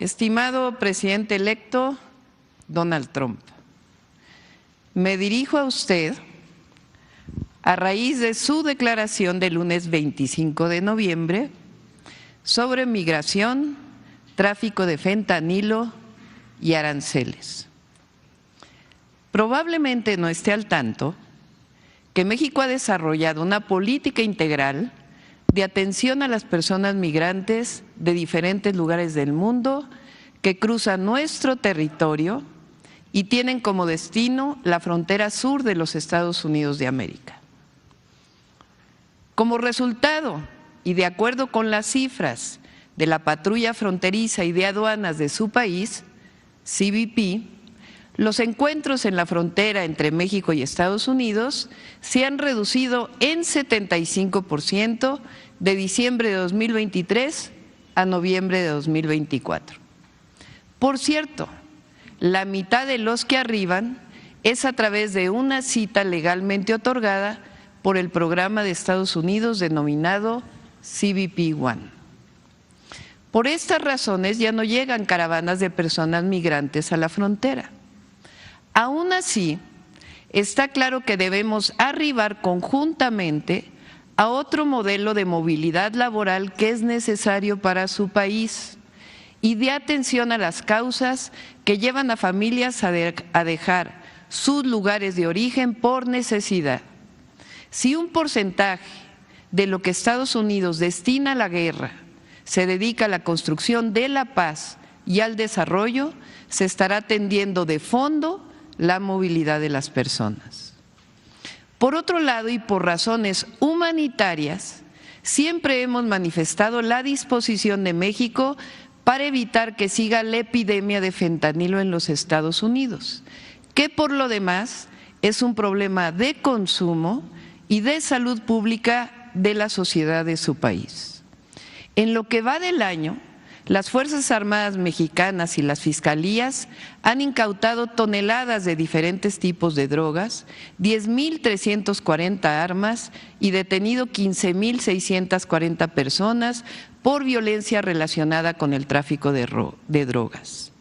Estimado presidente electo Donald Trump, me dirijo a usted a raíz de su declaración del lunes 25 de noviembre sobre migración, tráfico de fentanilo y aranceles. Probablemente no esté al tanto que México ha desarrollado una política integral de atención a las personas migrantes de diferentes lugares del mundo que cruzan nuestro territorio y tienen como destino la frontera sur de los Estados Unidos de América. Como resultado, y de acuerdo con las cifras de la Patrulla Fronteriza y de Aduanas de su país, CBP, los encuentros en la frontera entre México y Estados Unidos se han reducido en 75% de diciembre de 2023 a noviembre de 2024. Por cierto, la mitad de los que arriban es a través de una cita legalmente otorgada por el programa de Estados Unidos denominado CBP One. Por estas razones ya no llegan caravanas de personas migrantes a la frontera. Aún así, está claro que debemos arribar conjuntamente a otro modelo de movilidad laboral que es necesario para su país y de atención a las causas que llevan a familias a dejar sus lugares de origen por necesidad. Si un porcentaje de lo que Estados Unidos destina a la guerra se dedica a la construcción de la paz y al desarrollo, se estará atendiendo de fondo la movilidad de las personas. Por otro lado, y por razones humanitarias, siempre hemos manifestado la disposición de México para evitar que siga la epidemia de fentanilo en los Estados Unidos, que por lo demás es un problema de consumo y de salud pública de la sociedad de su país. En lo que va del año, las Fuerzas Armadas mexicanas y las fiscalías han incautado toneladas de diferentes tipos de drogas, 10.340 armas y detenido 15.640 personas por violencia relacionada con el tráfico de drogas.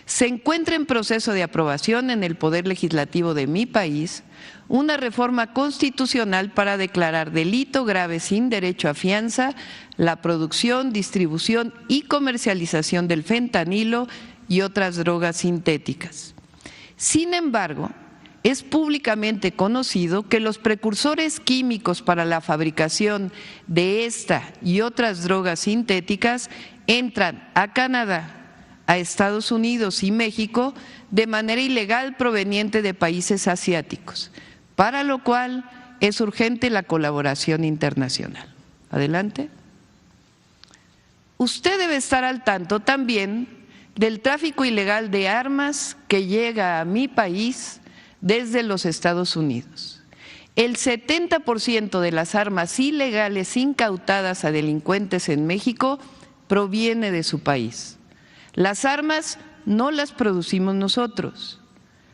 Se encuentra en proceso de aprobación en el Poder Legislativo de mi país una reforma constitucional para declarar delito grave sin derecho a fianza la producción, distribución y comercialización del fentanilo y otras drogas sintéticas. Sin embargo, es públicamente conocido que los precursores químicos para la fabricación de esta y otras drogas sintéticas entran a Canadá, a Estados Unidos y México de manera ilegal proveniente de países asiáticos, para lo cual es urgente la colaboración internacional. Adelante. Usted debe estar al tanto también del tráfico ilegal de armas que llega a mi país desde los Estados Unidos. El 70% de las armas ilegales incautadas a delincuentes en México proviene de su país. Las armas no las producimos nosotros,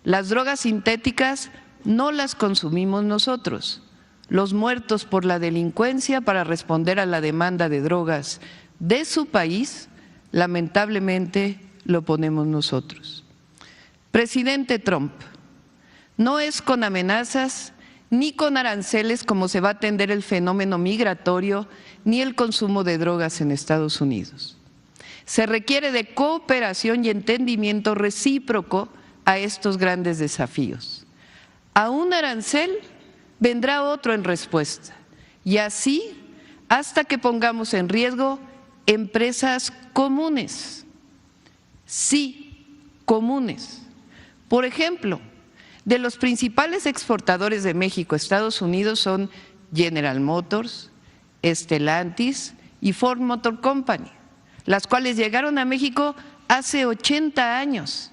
las drogas sintéticas no las consumimos nosotros, los muertos por la delincuencia para responder a la demanda de drogas de su país, lamentablemente lo ponemos nosotros. Presidente Trump, no es con amenazas ni con aranceles como se va a atender el fenómeno migratorio ni el consumo de drogas en Estados Unidos. Se requiere de cooperación y entendimiento recíproco a estos grandes desafíos. A un arancel vendrá otro en respuesta, y así hasta que pongamos en riesgo empresas comunes. Sí, comunes. Por ejemplo, de los principales exportadores de México a Estados Unidos son General Motors, Stellantis y Ford Motor Company, las cuales llegaron a México hace 80 años.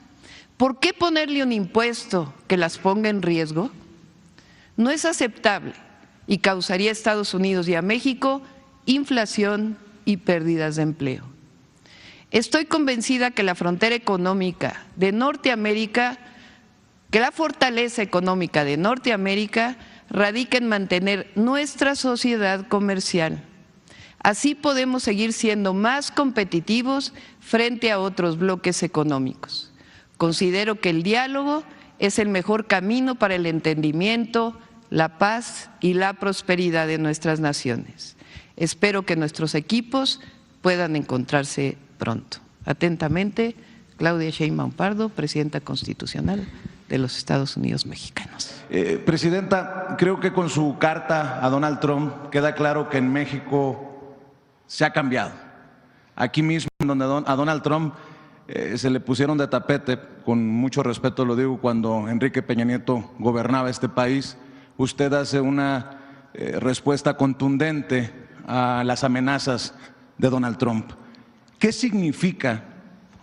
¿Por qué ponerle un impuesto que las ponga en riesgo? No es aceptable y causaría a Estados Unidos y a México inflación y pérdidas de empleo. Estoy convencida que la frontera económica de Norteamérica, que la fortaleza económica de Norteamérica radica en mantener nuestra sociedad comercial, Así podemos seguir siendo más competitivos frente a otros bloques económicos. Considero que el diálogo es el mejor camino para el entendimiento, la paz y la prosperidad de nuestras naciones. Espero que nuestros equipos puedan encontrarse pronto. Atentamente, Claudia Sheinbaum Pardo, Presidenta Constitucional de los Estados Unidos Mexicanos. Presidenta, creo que con su carta a Donald Trump queda claro que en México se ha cambiado. Aquí mismo, donde a Donald Trump se le pusieron de tapete, con mucho respeto lo digo, cuando Enrique Peña Nieto gobernaba este país, usted hace una respuesta contundente a las amenazas de Donald Trump. ¿Qué significa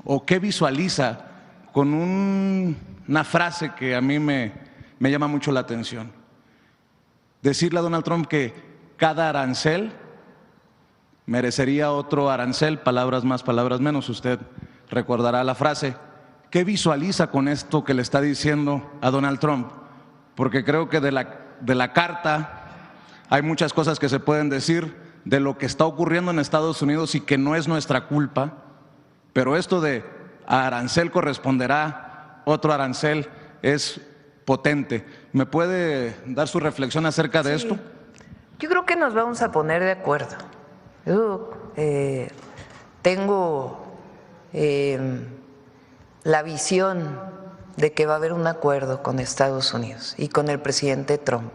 o qué visualiza con una frase que a mí me llama mucho la atención? Decirle a Donald Trump que cada arancel merecería otro arancel, palabras más, palabras menos, usted recordará la frase. ¿Qué visualiza con esto que le está diciendo a Donald Trump? Porque creo que de la carta hay muchas cosas que se pueden decir de lo que está ocurriendo en Estados Unidos y que no es nuestra culpa, pero esto de a arancel corresponderá otro arancel es potente. ¿Me puede dar su reflexión acerca de esto? Yo creo que nos vamos a poner de acuerdo. Yo tengo la visión de que va a haber un acuerdo con Estados Unidos y con el presidente Trump.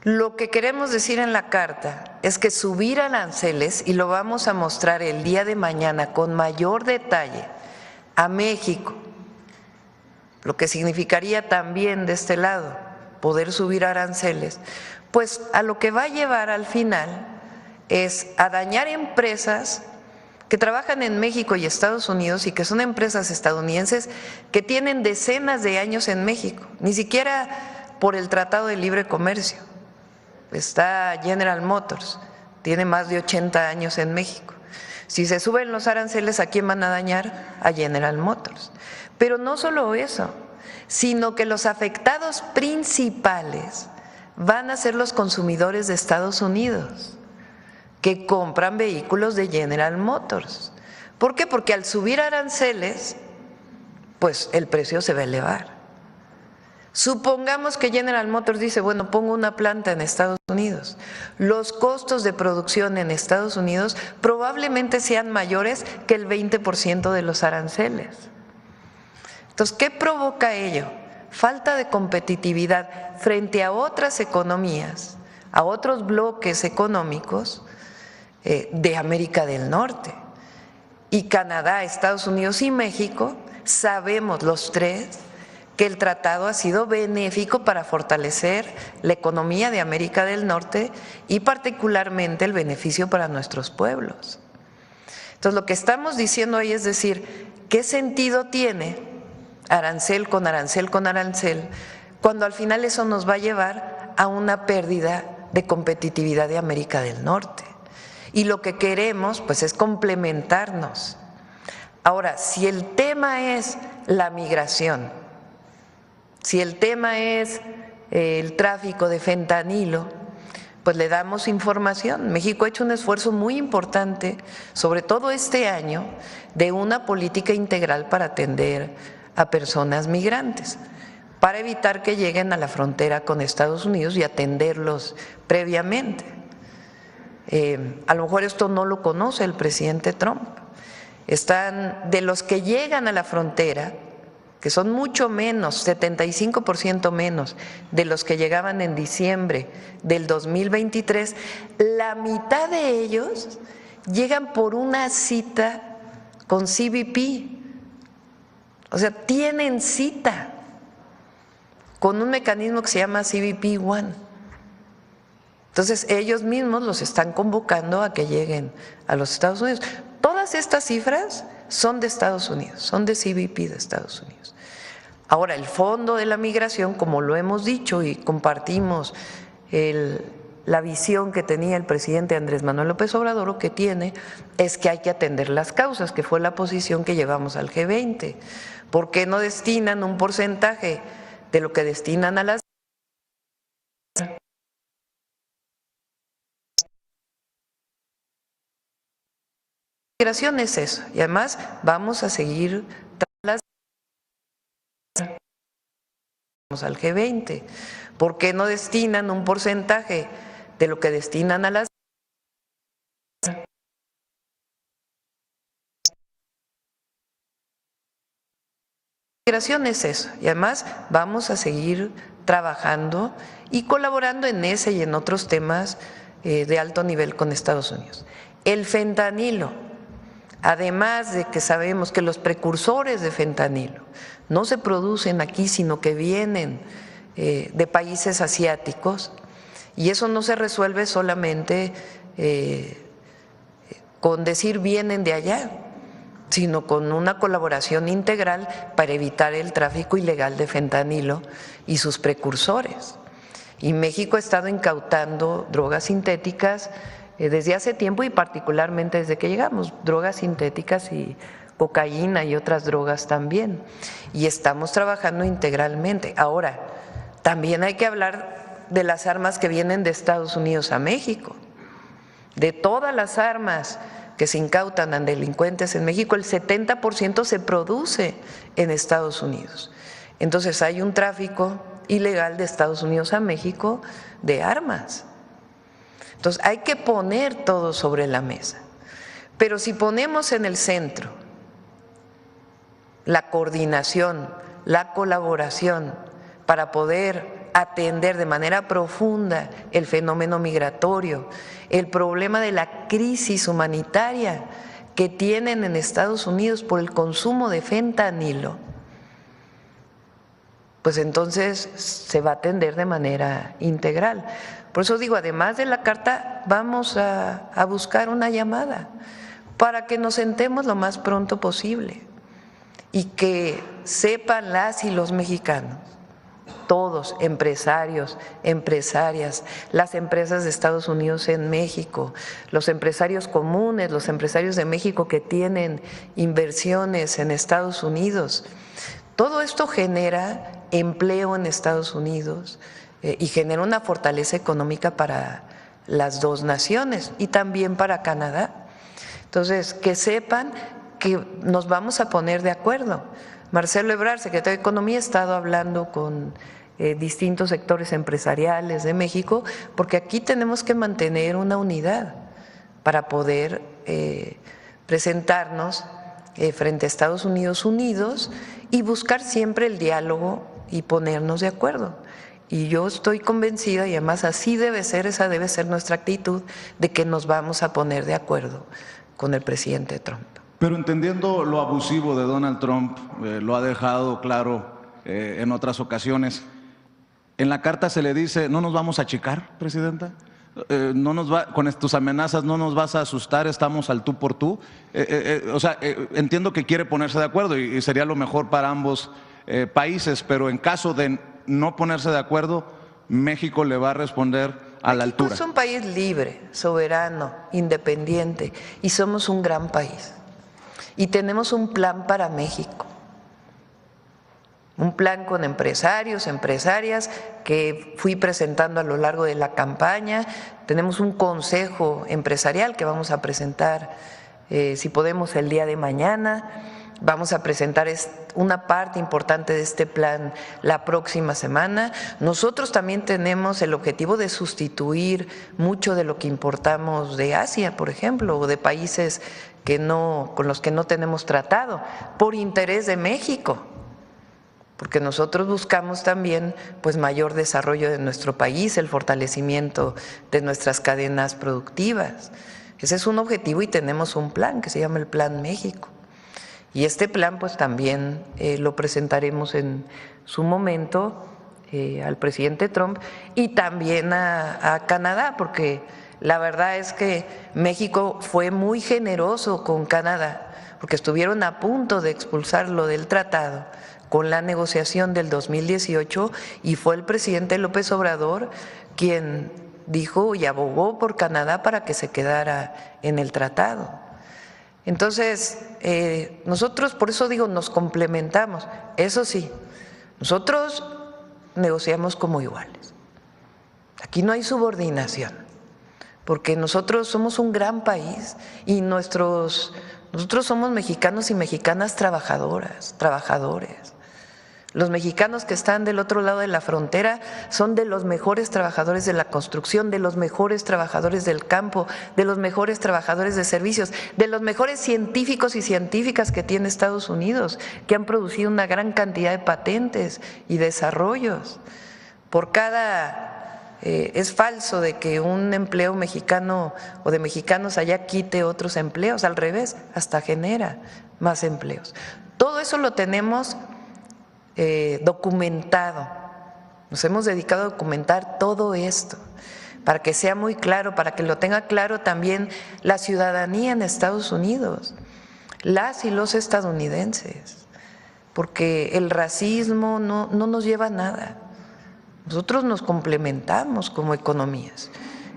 Lo que queremos decir en la carta es que subir aranceles, y lo vamos a mostrar el día de mañana con mayor detalle, a México, lo que significaría también de este lado poder subir aranceles, pues a lo que va a llevar al final es a dañar empresas que trabajan en México y Estados Unidos y que son empresas estadounidenses que tienen decenas de años en México, ni siquiera por el Tratado de Libre Comercio. Está General Motors, tiene más de 80 años en México. Si se suben los aranceles, ¿a quién van a dañar? A General Motors. Pero no solo eso, sino que los afectados principales van a ser los consumidores de Estados Unidos, que compran vehículos de General Motors. ¿Por qué? Porque al subir aranceles, pues el precio se va a elevar. Supongamos que General Motors dice, bueno, pongo una planta en Estados Unidos. Los costos de producción en Estados Unidos probablemente sean mayores que el 20% de los aranceles. Entonces, ¿qué provoca ello? Falta de competitividad frente a otras economías, a otros bloques económicos de América del Norte. Y Canadá, Estados Unidos y México, sabemos los tres que el tratado ha sido benéfico para fortalecer la economía de América del Norte y particularmente el beneficio para nuestros pueblos. Entonces, lo que estamos diciendo ahí es decir, ¿qué sentido tiene arancel con arancel con arancel cuando al final eso nos va a llevar a una pérdida de competitividad de América del Norte? Y lo que queremos pues es complementarnos. Ahora, si el tema es la migración, si el tema es el tráfico de fentanilo, pues le damos información. México ha hecho un esfuerzo muy importante, sobre todo este año, de una política integral para atender a personas migrantes, para evitar que lleguen a la frontera con Estados Unidos y atenderlos previamente. A lo mejor esto no lo conoce el presidente Trump. Están de los que llegan a la frontera, que son mucho menos, 75% menos de los que llegaban en diciembre del 2023, la mitad de ellos llegan por una cita con CBP, o sea, tienen cita con un mecanismo que se llama CBP One. Entonces, ellos mismos los están convocando a que lleguen a los Estados Unidos. Todas estas cifras son de Estados Unidos, son de CBP de Estados Unidos. Ahora, el fondo de la migración, como lo hemos dicho y compartimos la visión que tenía el presidente Andrés Manuel López Obrador, lo que tiene es que hay que atender las causas, que fue la posición que llevamos al G20. ¿Por qué no destinan un porcentaje de lo que destinan a las migración es eso, y además vamos a seguir al G20. ¿Por qué no destinan un porcentaje de lo que destinan a las migración es eso, y además vamos a seguir trabajando y colaborando en ese y en otros temas de alto nivel con Estados Unidos. El fentanilo, además de que sabemos que los precursores de fentanilo no se producen aquí, sino que vienen de países asiáticos, y eso no se resuelve solamente con decir vienen de allá, sino con una colaboración integral para evitar el tráfico ilegal de fentanilo y sus precursores. Y México ha estado incautando drogas sintéticas desde hace tiempo, y particularmente desde que llegamos, drogas sintéticas y cocaína y otras drogas también. Y estamos trabajando integralmente. Ahora, también hay que hablar de las armas que vienen de Estados Unidos a México. De todas las armas que se incautan a delincuentes en México, el 70% se produce en Estados Unidos. Entonces hay un tráfico ilegal de Estados Unidos a México de armas. Entonces hay que poner todo sobre la mesa. Pero si ponemos en el centro la coordinación, la colaboración para poder atender de manera profunda el fenómeno migratorio, el problema de la crisis humanitaria que tienen en Estados Unidos por el consumo de fentanilo, pues entonces se va a atender de manera integral. Por eso digo, además de la carta, vamos a buscar una llamada para que nos sentemos lo más pronto posible y que sepan las y los mexicanos, todos, empresarios, empresarias, las empresas de Estados Unidos en México, los empresarios comunes, los empresarios de México que tienen inversiones en Estados Unidos. Todo esto genera empleo en Estados Unidos y genera una fortaleza económica para las dos naciones y también para Canadá. Entonces, que sepan que nos vamos a poner de acuerdo. Marcelo Ebrard, secretario de Economía, ha estado hablando con distintos sectores empresariales de México, porque aquí tenemos que mantener una unidad para poder presentarnos frente a Estados Unidos unidos y buscar siempre el diálogo y ponernos de acuerdo. Y yo estoy convencida, y además así debe ser, esa debe ser nuestra actitud, de que nos vamos a poner de acuerdo con el presidente Trump. Pero entendiendo lo abusivo de Donald Trump, lo ha dejado claro en otras ocasiones, en la carta se le dice, ¿no nos vamos a achicar, presidenta? Con tus amenazas no nos vas a asustar, estamos al tú por tú. Entiendo que quiere ponerse de acuerdo y sería lo mejor para ambos países, pero en caso de no ponerse de acuerdo, México le va a responder a la altura. México es un país libre, soberano, independiente, y somos un gran país. Y tenemos un plan para México. Un plan con empresarios, empresarias, que fui presentando a lo largo de la campaña. Tenemos un consejo empresarial que vamos a presentar, si podemos, el día de mañana. Vamos a presentar una parte importante de este plan la próxima semana. Nosotros también tenemos el objetivo de sustituir mucho de lo que importamos de Asia, por ejemplo, o de países con los que no tenemos tratado, por interés de México. Porque nosotros buscamos también pues mayor desarrollo de nuestro país, el fortalecimiento de nuestras cadenas productivas. Ese es un objetivo y tenemos un plan que se llama el Plan México. Y este plan pues también lo presentaremos en su momento al presidente Trump y también a Canadá, porque la verdad es que México fue muy generoso con Canadá, porque estuvieron a punto de expulsarlo del tratado con la negociación del 2018 y fue el presidente López Obrador quien dijo y abogó por Canadá para que se quedara en el tratado. Entonces, nosotros, por eso digo, nos complementamos. Eso sí, nosotros negociamos como iguales. Aquí no hay subordinación. porque nosotros somos un gran país y nosotros somos mexicanos y mexicanas trabajadoras, trabajadores. Los mexicanos que están del otro lado de la frontera son de los mejores trabajadores de la construcción, de los mejores trabajadores del campo, de los mejores trabajadores de servicios, de los mejores científicos y científicas que tiene Estados Unidos, que han producido una gran cantidad de patentes y desarrollos. Es falso de que un empleo mexicano o de mexicanos allá quite otros empleos, al revés, hasta genera más empleos. Todo eso lo tenemos documentado. Nos hemos dedicado a documentar todo esto para que sea muy claro, para que lo tenga claro también la ciudadanía en Estados Unidos, las y los estadounidenses, porque el racismo no nos lleva a nada. Nosotros nos complementamos como economías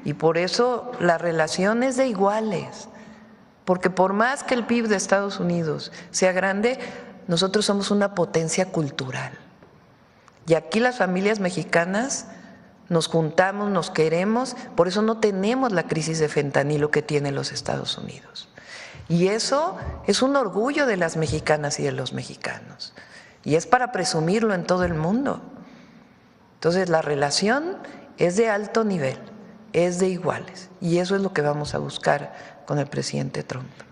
y por eso la relación es de iguales, porque por más que el PIB de Estados Unidos sea grande, nosotros somos una potencia cultural y aquí las familias mexicanas nos juntamos, nos queremos, por eso no tenemos la crisis de fentanilo que tienen los Estados Unidos. Y eso es un orgullo de las mexicanas y de los mexicanos y es para presumirlo en todo el mundo. Entonces la relación es de alto nivel, es de iguales y eso es lo que vamos a buscar con el presidente Trump.